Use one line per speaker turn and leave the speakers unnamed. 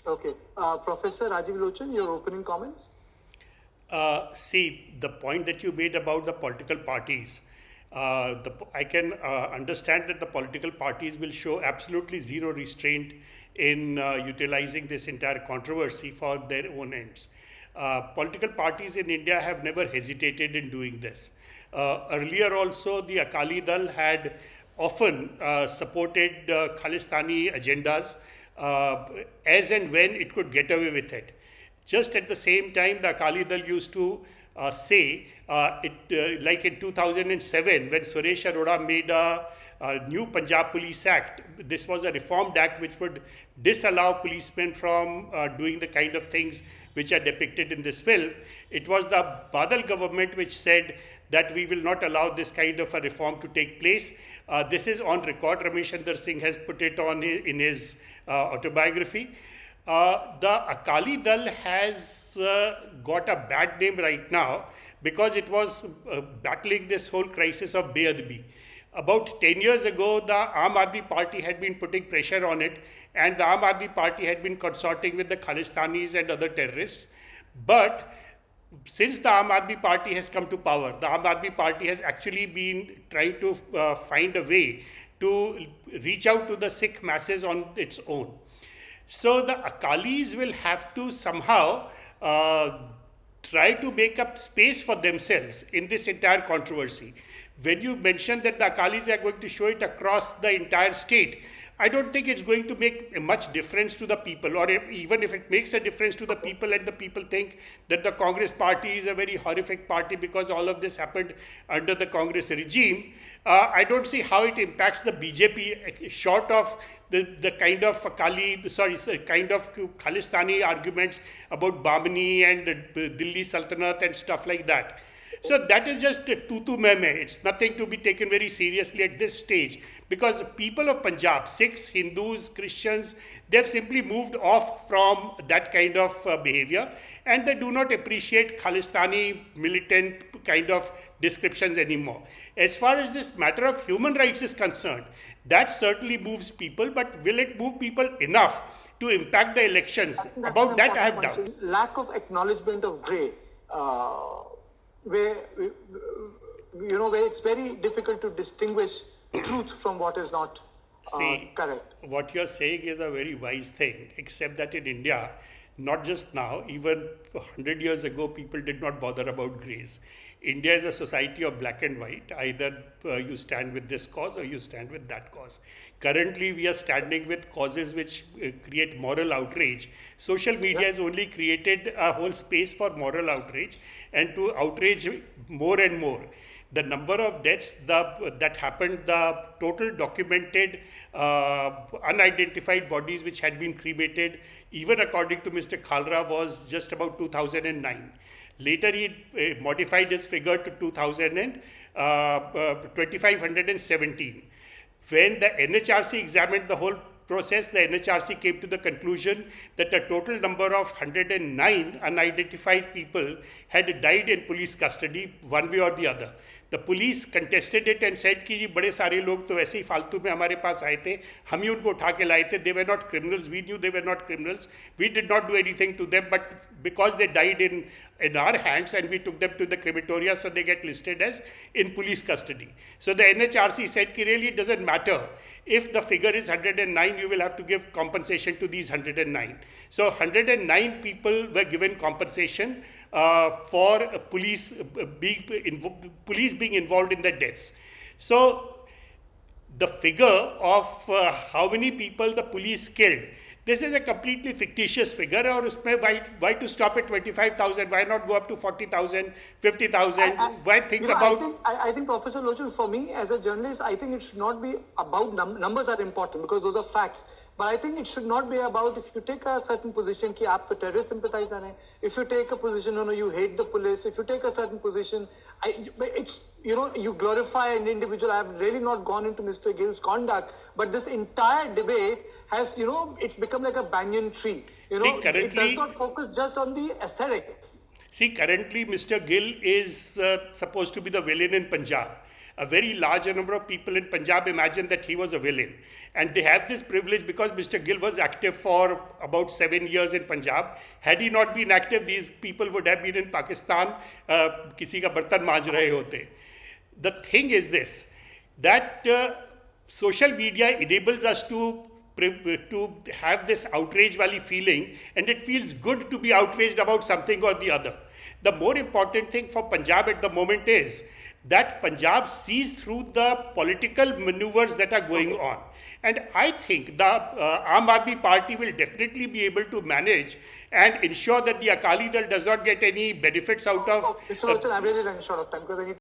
Okay. Professor Rajiv Lochan, your opening comments?
See, the point that you made about the political parties, I can understand that the political parties will show absolutely zero restraint in utilizing this entire controversy for their own ends. Political parties in India have never hesitated in doing this. Earlier also, the Akali Dal had often supported Khalistani agendas as and when it could get away with it. Just at the same time, the Akali Dal used to say, like in 2007, when Suresh Arora made a new Punjab Police Act. This was a reformed act which would disallow policemen from doing the kind of things which are depicted in this film. It was the Badal government which said that we will not allow this kind of a reform to take place. This is on record. Rameshandar Singh has put it on in his autobiography. The Akali Dal has got a bad name right now because it was battling this whole crisis of Beadbi. About 10 years ago, the Aam Aadmi Party had been putting pressure on it, and the Aam Aadmi Party had been consorting with the Khalistanis and other terrorists. But since the Aam Aadmi Party has come to power, the Aam Aadmi Party has actually been trying to find a way to reach out to the Sikh masses on its own. So the Akalis will have to somehow try to make up space for themselves in this entire controversy. When you mention that the Akalis are going to show it across the entire state, I don't think it's going to make much difference to the people, or even if it makes a difference to the people and the people think that the Congress party is a very horrific party because all of this happened under the Congress regime, I don't see how it impacts the BJP short of the kind of kind of Khalistani arguments about Bamini and Delhi Sultanate and stuff like that. So that is just tutu meme. It's nothing to be taken very seriously at this stage because the people of Punjab, Sikhs, Hindus, Christians, they've simply moved off from that kind of behavior and they do not appreciate Khalistani militant kind of descriptions anymore. As far as this matter of human rights is concerned, that certainly moves people, but will it move people enough to impact the elections? About that I have doubts.
Lack of acknowledgement of grey. Where it's very difficult to distinguish truth from what is not correct.
What you're saying is a very wise thing, except that in India, not just now, even 100 years ago, people did not bother about grays. India is a society of black and white. Either you stand with this cause or you stand with that cause. Currently, we are standing with causes which create moral outrage. Social media has only created a whole space for moral outrage and to outrage more and more. The number of deaths that happened, the total documented unidentified bodies which had been cremated, even according to Mr. Khalra, was just about 2009. Later, he modified his figure to 2,517. When the NHRC examined the whole process, the NHRC came to the conclusion that a total number of 109 unidentified people had died in police custody, one way or the other. The police contested it and said कि ये बड़े सारे लोग तो वैसे ही फालतू में हमारे पास आए थे, हम ही उनको उठा के लाए थे. They were not criminals. We knew they were not criminals. We did not do anything to them, but because they died in our hands and we took them to the crematoria, so they get listed as in police custody. So the NHRC said कि really it doesn't matter. If the figure is 109, you will have to give compensation to these 109. So 109 people were given compensation for police being involved in the deaths. So the figure of how many people the police killed, this is a completely fictitious figure. Or why to stop at 25,000? Why not go up to 40,000, 50,000? Why think about?
I think, Professor Lochan, for me as a journalist, I think it should not be about numbers are important because those are facts. But I think it should not be about if you take a certain position कि आप तो terrorist sympathizer हैं. If you take a position, you hate the police. If you take a certain position, it's you glorify an individual. I have really not gone into Mr. Gill's conduct, but this entire debate has it's become like a banyan tree. It does not focus just on the aesthetics.
See, currently Mr. Gill is supposed to be the villain in Punjab. a very large number of people in Punjab imagine that he was a villain. And they have this privilege because Mr. Gill was active for about 7 years in Punjab. Had he not been active, these people would have been in Pakistan, kisi ka bartan manj rahe hote. The thing is this, that social media enables us to have this outrage valley feeling, and it feels good to be outraged about something or the other. The more important thing for Punjab at the moment is that Punjab sees through the political maneuvers that are going on. And I think the Aam Aadmi Party will definitely be able to manage and ensure that the Akali Dal does not get any benefits out of...
Mr. Lochan, I'm really running short of time because I need